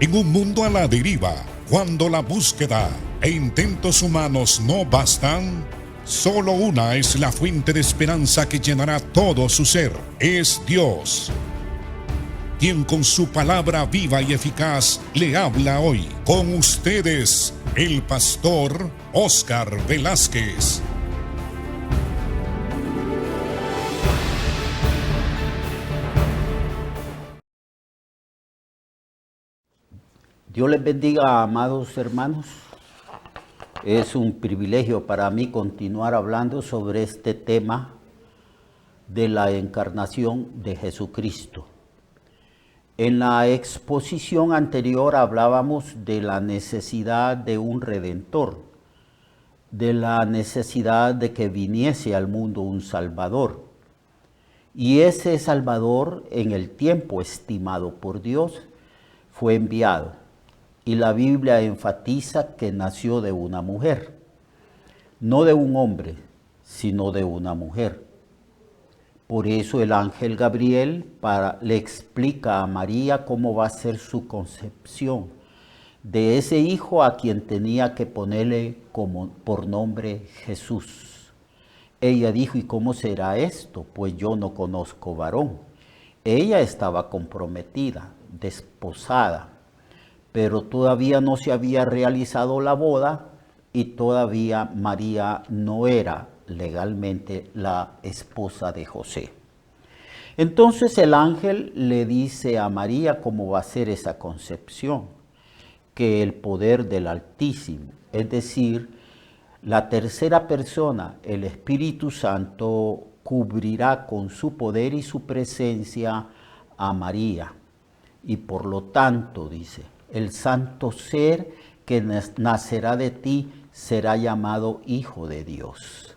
En un mundo a la deriva, cuando la búsqueda e intentos humanos no bastan, solo una es la fuente de esperanza que llenará todo su ser. Es Dios, quien con su palabra viva y eficaz le habla hoy. Con ustedes, el pastor Óscar Velázquez. Dios les bendiga, amados hermanos. Es un privilegio para mí continuar hablando sobre este tema de la encarnación de Jesucristo. En la exposición anterior hablábamos de la necesidad de un redentor, de la necesidad de que viniese al mundo un Salvador. Y ese Salvador, en el tiempo estimado por Dios, fue enviado. Y la Biblia enfatiza que nació de una mujer, no de un hombre, sino de una mujer. Por eso el ángel Gabriel le explica a María cómo va a ser su concepción de ese hijo a quien tenía que ponerle por nombre Jesús. Ella dijo, ¿y cómo será esto? Pues yo no conozco varón. Ella estaba comprometida, desposada, pero todavía no se había realizado la boda y todavía María no era legalmente la esposa de José. Entonces el ángel le dice a María cómo va a ser esa concepción, que el poder del Altísimo, es decir, la tercera persona, el Espíritu Santo, cubrirá con su poder y su presencia a María. Y por lo tanto, dice, el santo ser que nacerá de ti será llamado Hijo de Dios.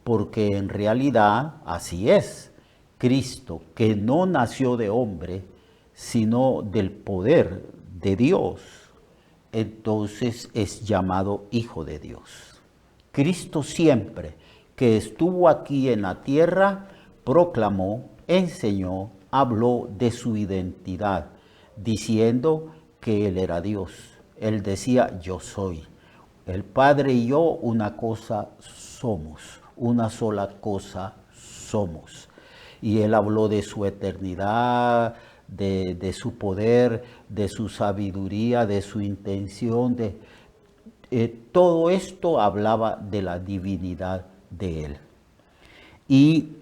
Porque en realidad así es. Cristo, que no nació de hombre, sino del poder de Dios, entonces es llamado Hijo de Dios. Cristo siempre que estuvo aquí en la tierra, proclamó, enseñó, habló de su identidad, diciendo que Él era Dios. Él decía, yo soy. El Padre y yo una cosa somos, una sola cosa somos. Y Él habló de su eternidad, de su poder, de su sabiduría, de su intención, todo esto hablaba de la divinidad de Él. Y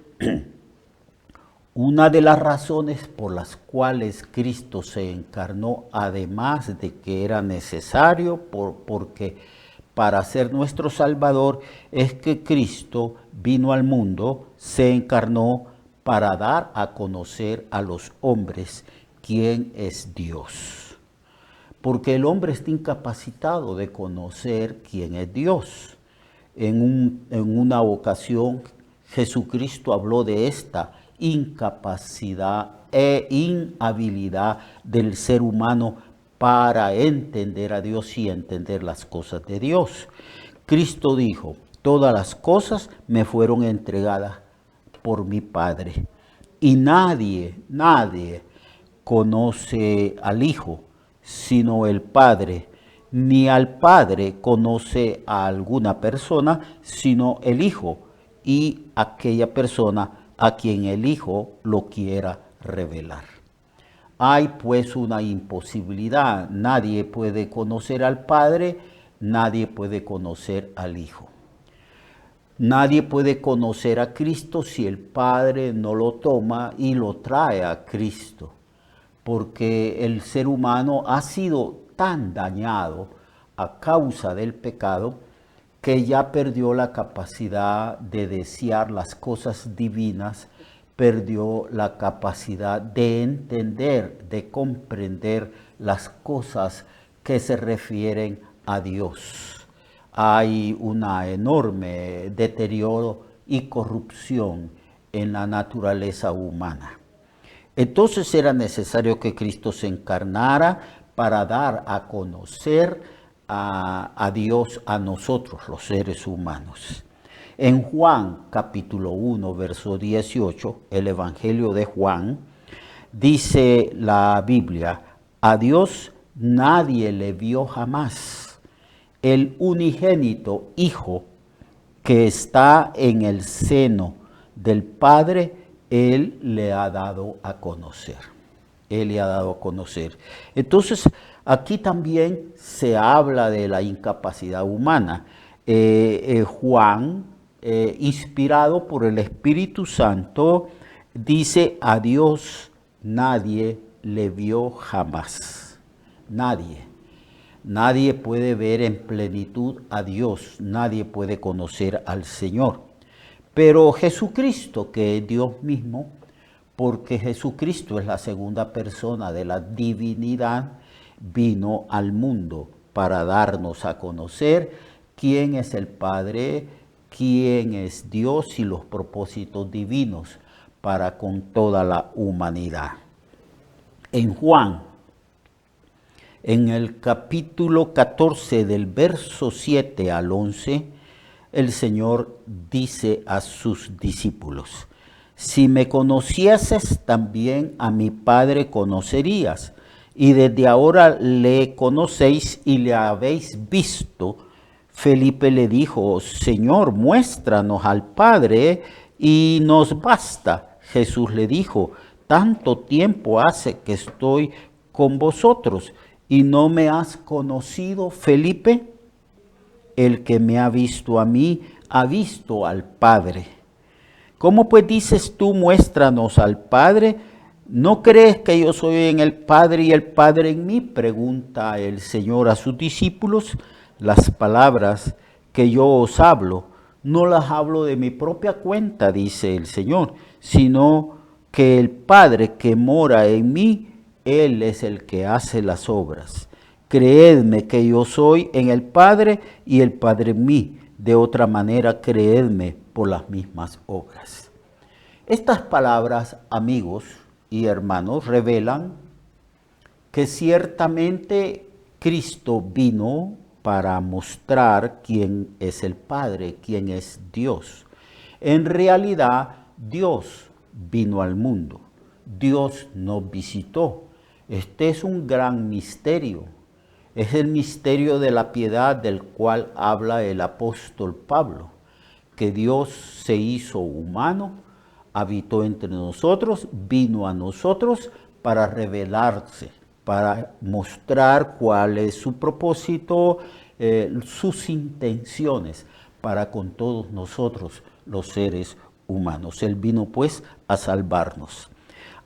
una de las razones por las cuales Cristo se encarnó, además de que era necesario, porque para ser nuestro Salvador, es que Cristo vino al mundo, se encarnó para dar a conocer a los hombres quién es Dios. Porque el hombre está incapacitado de conocer quién es Dios. En una ocasión, Jesucristo habló de esta incapacidad e inhabilidad del ser humano para entender a Dios y entender las cosas de Dios. Cristo dijo, todas las cosas me fueron entregadas por mi Padre. Y nadie conoce al Hijo, sino el Padre, ni al Padre conoce a alguna persona, sino el Hijo, y aquella persona a quien el Hijo lo quiera revelar. Hay pues una imposibilidad, nadie puede conocer al Padre, nadie puede conocer al Hijo. Nadie puede conocer a Cristo si el Padre no lo toma y lo trae a Cristo, porque el ser humano ha sido tan dañado a causa del pecado que ya perdió la capacidad de desear las cosas divinas, perdió la capacidad de entender, de comprender las cosas que se refieren a Dios. Hay un enorme deterioro y corrupción en la naturaleza humana. Entonces era necesario que Cristo se encarnara para dar a conocer a Dios a nosotros, los seres humanos. En Juan capítulo 1, verso 18, el Evangelio de Juan, dice la Biblia, a Dios nadie le vio jamás. El unigénito Hijo que está en el seno del Padre, Él le ha dado a conocer. Él le ha dado a conocer. Entonces, aquí también se habla de la incapacidad humana. Juan, inspirado por el Espíritu Santo, dice: a Dios nadie le vio jamás. Nadie. Nadie puede ver en plenitud a Dios. Nadie puede conocer al Señor. Pero Jesucristo, que es Dios mismo, porque Jesucristo es la segunda persona de la divinidad, vino al mundo para darnos a conocer quién es el Padre, quién es Dios y los propósitos divinos para con toda la humanidad. En Juan, en el capítulo 14 del verso 7 al 11, el Señor dice a sus discípulos: si me conocieses, también a mi Padre conocerías, y desde ahora le conocéis y le habéis visto. Felipe le dijo: Señor, muéstranos al Padre y nos basta. Jesús le dijo: tanto tiempo hace que estoy con vosotros y no me has conocido, Felipe. El que me ha visto a mí, ha visto al Padre. ¿Cómo pues dices tú, muéstranos al Padre? ¿No crees que yo soy en el Padre y el Padre en mí? Pregunta el Señor a sus discípulos. Las palabras que yo os hablo, no las hablo de mi propia cuenta, dice el Señor, sino que el Padre que mora en mí, Él es el que hace las obras. Creedme que yo soy en el Padre y el Padre en mí. De otra manera, creedme por las mismas obras. Estas palabras, amigos y hermanos, revelan que ciertamente Cristo vino para mostrar quién es el Padre, quién es Dios. En realidad, Dios vino al mundo. Dios nos visitó. Este es un gran misterio. Es el misterio de la piedad del cual habla el apóstol Pablo, que Dios se hizo humano, habitó entre nosotros, vino a nosotros para revelarse, para mostrar cuál es su propósito, sus intenciones para con todos nosotros los seres humanos. Él vino pues a salvarnos.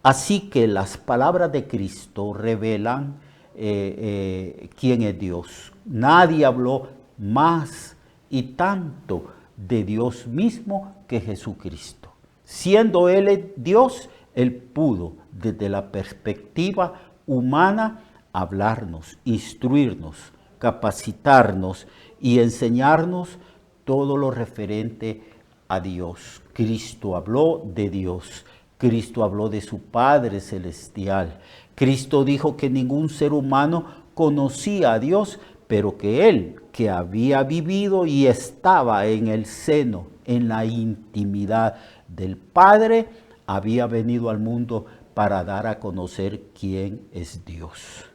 Así que las palabras de Cristo revelan quién es Dios. Nadie habló más y tanto de Dios mismo que Jesucristo. Siendo Él Dios, Él pudo desde la perspectiva humana hablarnos, instruirnos, capacitarnos y enseñarnos todo lo referente a Dios. Cristo habló de Dios. Cristo habló de su Padre Celestial. Cristo dijo que ningún ser humano conocía a Dios, pero que Él, que había vivido y estaba en el seno, en la intimidad del Padre, había venido al mundo para dar a conocer quién es Dios.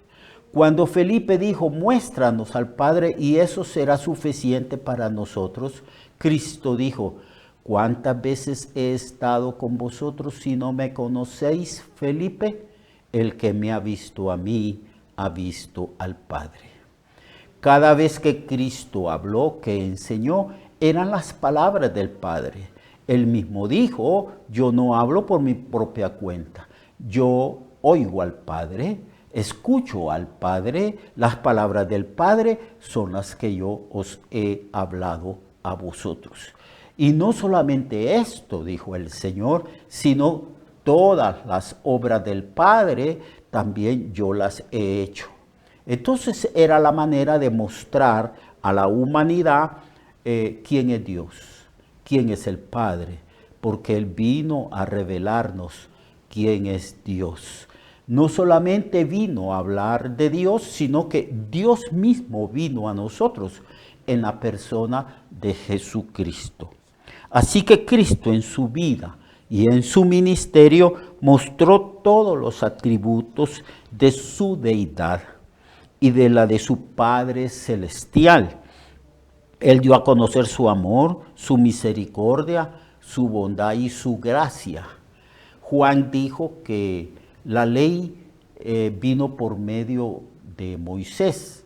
Cuando Felipe dijo: muéstranos al Padre y eso será suficiente para nosotros, Cristo dijo: ¿cuántas veces he estado con vosotros si no me conocéis, Felipe? El que me ha visto a mí, ha visto al Padre. Cada vez que Cristo habló, que enseñó, eran las palabras del Padre. Él mismo dijo: yo no hablo por mi propia cuenta. Yo oigo al Padre, escucho al Padre. Las palabras del Padre son las que yo os he hablado a vosotros. Y no solamente esto, dijo el Señor, sino todas las obras del Padre también yo las he hecho. Entonces era la manera de mostrar a la humanidad quién es Dios, quién es el Padre, porque Él vino a revelarnos quién es Dios. No solamente vino a hablar de Dios, sino que Dios mismo vino a nosotros en la persona de Jesucristo. Así que Cristo en su vida y en su ministerio mostró todos los atributos de su deidad. y de la de su Padre Celestial. Él dio a conocer su amor, su misericordia, su bondad y su gracia. Juan dijo que la ley vino por medio de Moisés,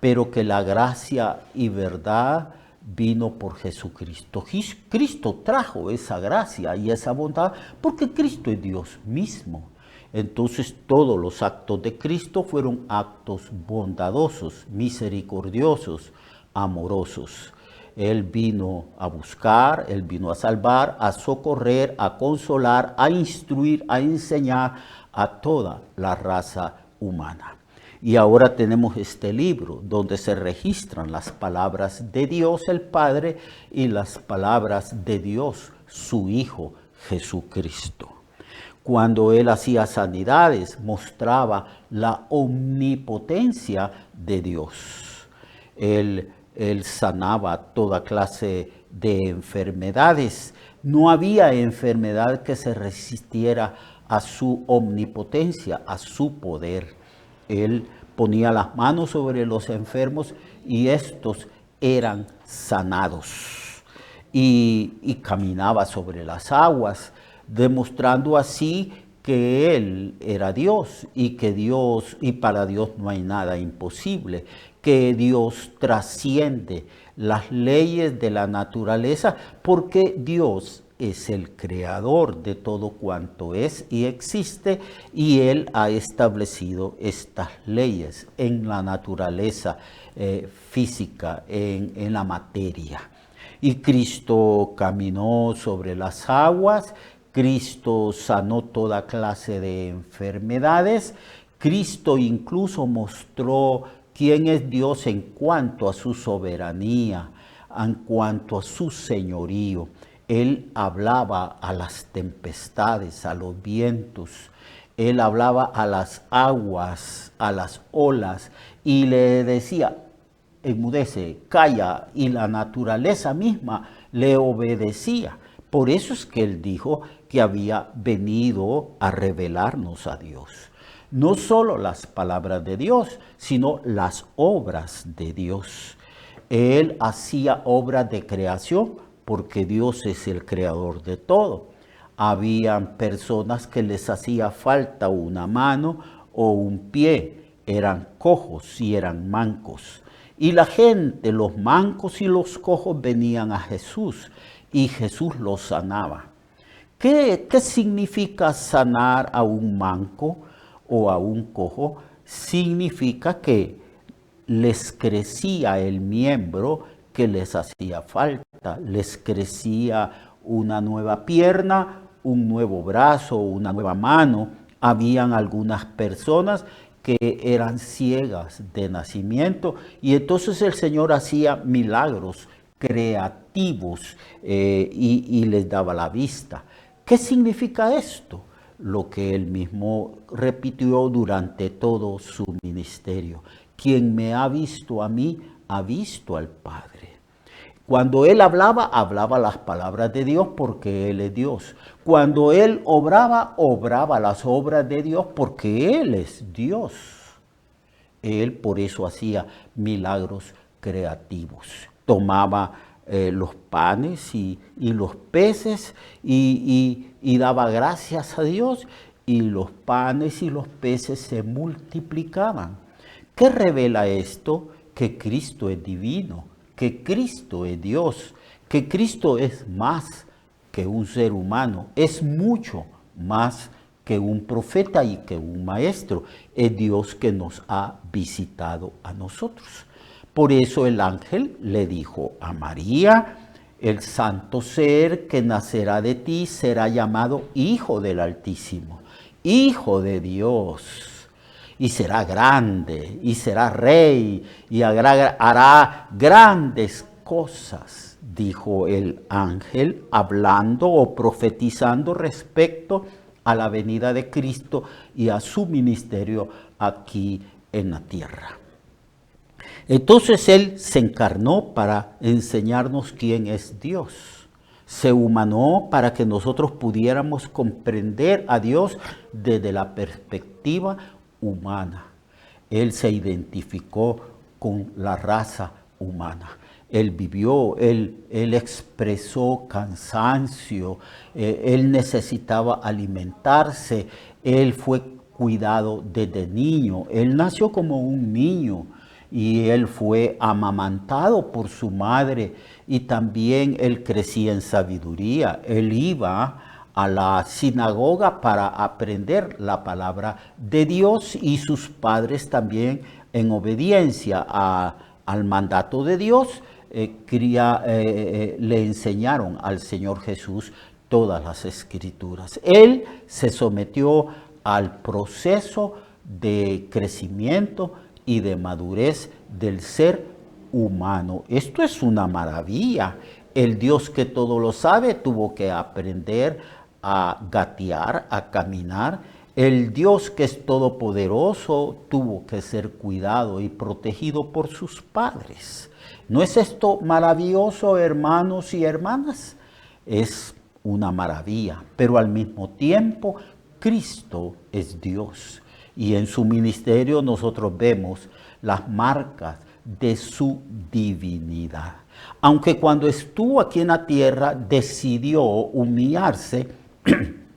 pero que la gracia y verdad vino por Jesucristo. Cristo trajo esa gracia y esa bondad porque Cristo es Dios mismo. Entonces todos los actos de Cristo fueron actos bondadosos, misericordiosos, amorosos. Él vino a buscar, Él vino a salvar, a socorrer, a consolar, a instruir, a enseñar a toda la raza humana. Y ahora tenemos este libro donde se registran las palabras de Dios el Padre y las palabras de Dios su Hijo Jesucristo. Cuando Él hacía sanidades, mostraba la omnipotencia de Dios. Él sanaba toda clase de enfermedades. No había enfermedad que se resistiera a su omnipotencia, a su poder. Él ponía las manos sobre los enfermos y estos eran sanados. Y caminaba sobre las aguas, demostrando así que Él era Dios y para Dios no hay nada imposible, que Dios trasciende las leyes de la naturaleza porque Dios es el creador de todo cuanto es y existe, y Él ha establecido estas leyes en la naturaleza física, en la materia. Y Cristo caminó sobre las aguas, Cristo sanó toda clase de enfermedades, Cristo incluso mostró quién es Dios en cuanto a su soberanía, en cuanto a su señorío. Él hablaba a las tempestades, a los vientos. Él hablaba a las aguas, a las olas, y le decía, enmudece, calla, y la naturaleza misma le obedecía. Por eso es que Él dijo que había venido a revelarnos a Dios. No solo las palabras de Dios, sino las obras de Dios. Él hacía obras de creación, porque Dios es el creador de todo. Habían personas que les hacía falta una mano o un pie, eran cojos y eran mancos. Y la gente, los mancos y los cojos, venían a Jesús y Jesús los sanaba. ¿Qué significa sanar a un manco o a un cojo? Significa que les crecía el miembro que les hacía falta, les crecía una nueva pierna, un nuevo brazo, una nueva mano. Habían algunas personas que eran ciegas de nacimiento y entonces el Señor hacía milagros creativos y les daba la vista. ¿Qué significa esto? Lo que Él mismo repitió durante todo su ministerio. Quien me ha visto a mí, ha visto al Padre. Cuando Él hablaba, hablaba las palabras de Dios porque Él es Dios. Cuando Él obraba, obraba las obras de Dios porque Él es Dios. Él por eso hacía milagros creativos. Tomaba los panes y los peces y daba gracias a Dios, y los panes y los peces se multiplicaban. ¿Qué revela esto? Que Cristo es divino, que Cristo es Dios, que Cristo es más que un ser humano, es mucho más que un profeta y que un maestro. Es Dios que nos ha visitado a nosotros. Por eso el ángel le dijo a María, el santo ser que nacerá de ti será llamado Hijo del Altísimo, Hijo de Dios. Y será grande, y será rey, y hará grandes cosas, dijo el ángel, hablando o profetizando respecto a la venida de Cristo y a su ministerio aquí en la tierra. Entonces Él se encarnó para enseñarnos quién es Dios. Se humanó para que nosotros pudiéramos comprender a Dios desde la perspectiva humana. Él se identificó con la raza humana. Él vivió, él expresó cansancio, él necesitaba alimentarse, él fue cuidado desde niño, él nació como un niño y él fue amamantado por su madre y también él crecía en sabiduría. Él iba a la sinagoga para aprender la palabra de Dios y sus padres también en obediencia al mandato de Dios le enseñaron al Señor Jesús todas las escrituras. Él se sometió al proceso de crecimiento y de madurez del ser humano. Esto es una maravilla. El Dios que todo lo sabe tuvo que aprender a gatear, a caminar. El Dios que es todopoderoso tuvo que ser cuidado y protegido por sus padres. ¿No es esto maravilloso, hermanos y hermanas? Es una maravilla, pero al mismo tiempo Cristo es Dios. Y en su ministerio nosotros vemos las marcas de su divinidad. Aunque cuando estuvo aquí en la tierra decidió humillarse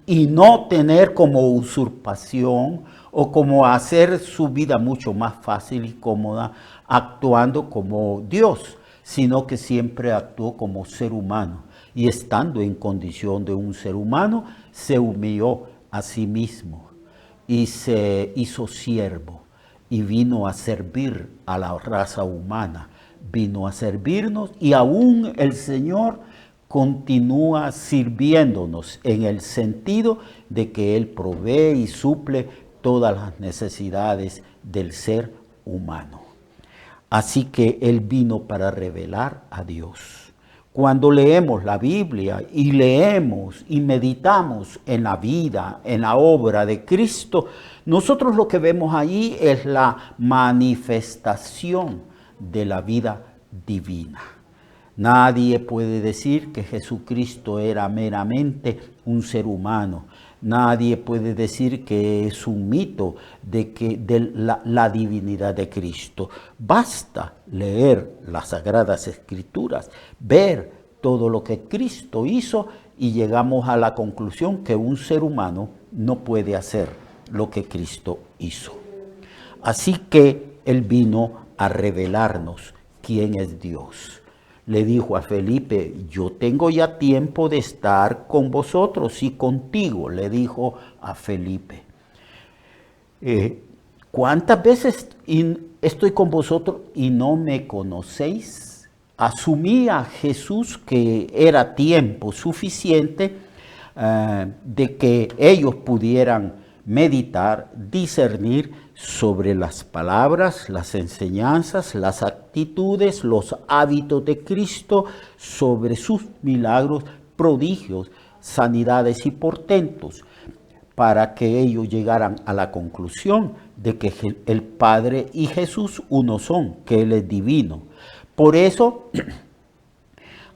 y no tener como usurpación o como hacer su vida mucho más fácil y cómoda actuando como Dios, sino que siempre actuó como ser humano. Y estando en condición de un ser humano, se humilló a sí mismo y se hizo siervo y vino a servir a la raza humana, vino a servirnos y aún el Señor continúa sirviéndonos en el sentido de que Él provee y suple todas las necesidades del ser humano. Así que Él vino para revelar a Dios. Cuando leemos la Biblia y leemos y meditamos en la vida, en la obra de Cristo, nosotros lo que vemos allí es la manifestación de la vida divina. Nadie puede decir que Jesucristo era meramente un ser humano. Nadie puede decir que es un mito de la divinidad de Cristo. Basta leer las Sagradas Escrituras, ver todo lo que Cristo hizo y llegamos a la conclusión que un ser humano no puede hacer lo que Cristo hizo. Así que Él vino a revelarnos quién es Dios. Le dijo a Felipe, yo tengo ya tiempo de estar con vosotros y contigo, le dijo a Felipe. ¿Cuántas veces estoy con vosotros y no me conocéis? Asumía Jesús que era tiempo suficiente de que ellos pudieran meditar, discernir sobre las palabras, las enseñanzas, las actitudes, los hábitos de Cristo, sobre sus milagros, prodigios, sanidades y portentos, para que ellos llegaran a la conclusión de que el Padre y Jesús uno son, que Él es divino. Por eso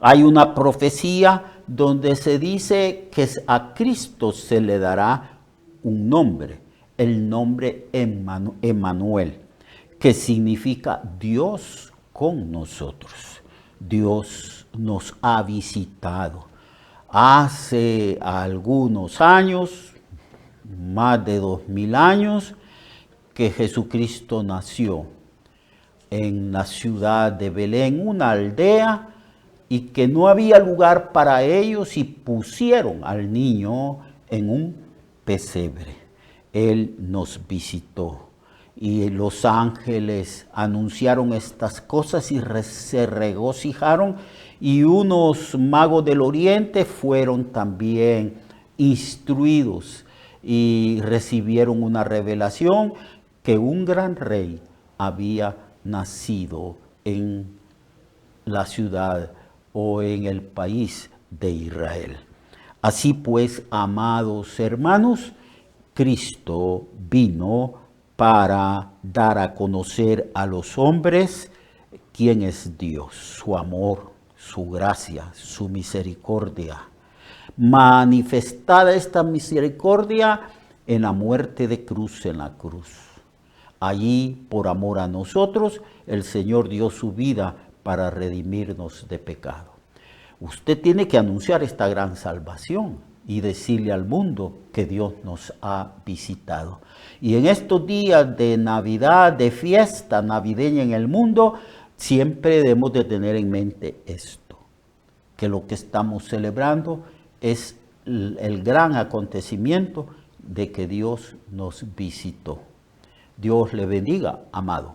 hay una profecía donde se dice que a Cristo se le dará un nombre, el nombre Emmanuel, que significa Dios con nosotros. Dios nos ha visitado. Hace algunos años, más de 2000 años, que Jesucristo nació en la ciudad de Belén, una aldea, y que no había lugar para ellos y pusieron al niño en un pesebre. Él nos visitó y los ángeles anunciaron estas cosas y se regocijaron, y unos magos del oriente fueron también instruidos y recibieron una revelación que un gran rey había nacido en la ciudad o en el país de Israel. Así pues, amados hermanos, Cristo vino para dar a conocer a los hombres quién es Dios, su amor, su gracia, su misericordia. Manifestada esta misericordia en la muerte de cruz, en la cruz. Allí, por amor a nosotros, el Señor dio su vida para redimirnos de pecado. Usted tiene que anunciar esta gran salvación y decirle al mundo que Dios nos ha visitado. Y en estos días de Navidad, de fiesta navideña en el mundo, siempre debemos de tener en mente esto, que lo que estamos celebrando es el gran acontecimiento de que Dios nos visitó. Dios le bendiga, amado.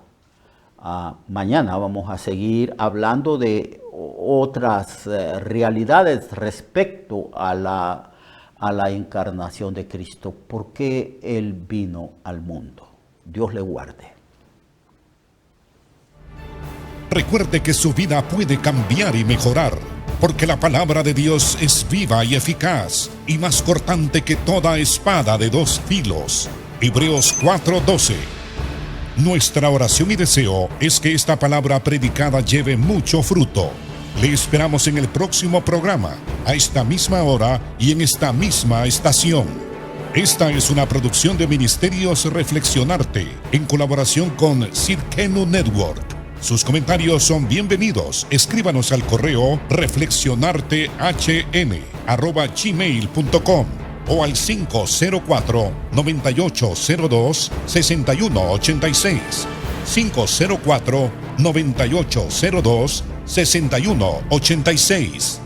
Mañana vamos a seguir hablando de otras realidades respecto a la encarnación de Cristo, porque Él vino al mundo. Dios le guarde. Recuerde que su vida puede cambiar y mejorar, porque la palabra de Dios es viva y eficaz, y más cortante que toda espada de dos filos. Hebreos 4:12. Nuestra oración y deseo es que esta palabra predicada lleve mucho fruto. Le esperamos en el próximo programa, a esta misma hora y en esta misma estación. Esta es una producción de Ministerios Reflexionarte, en colaboración con Sirkenu Network. Sus comentarios son bienvenidos. Escríbanos al correo reflexionartehn@gmail.com o al 504-9802-6186. 504-9802-6186.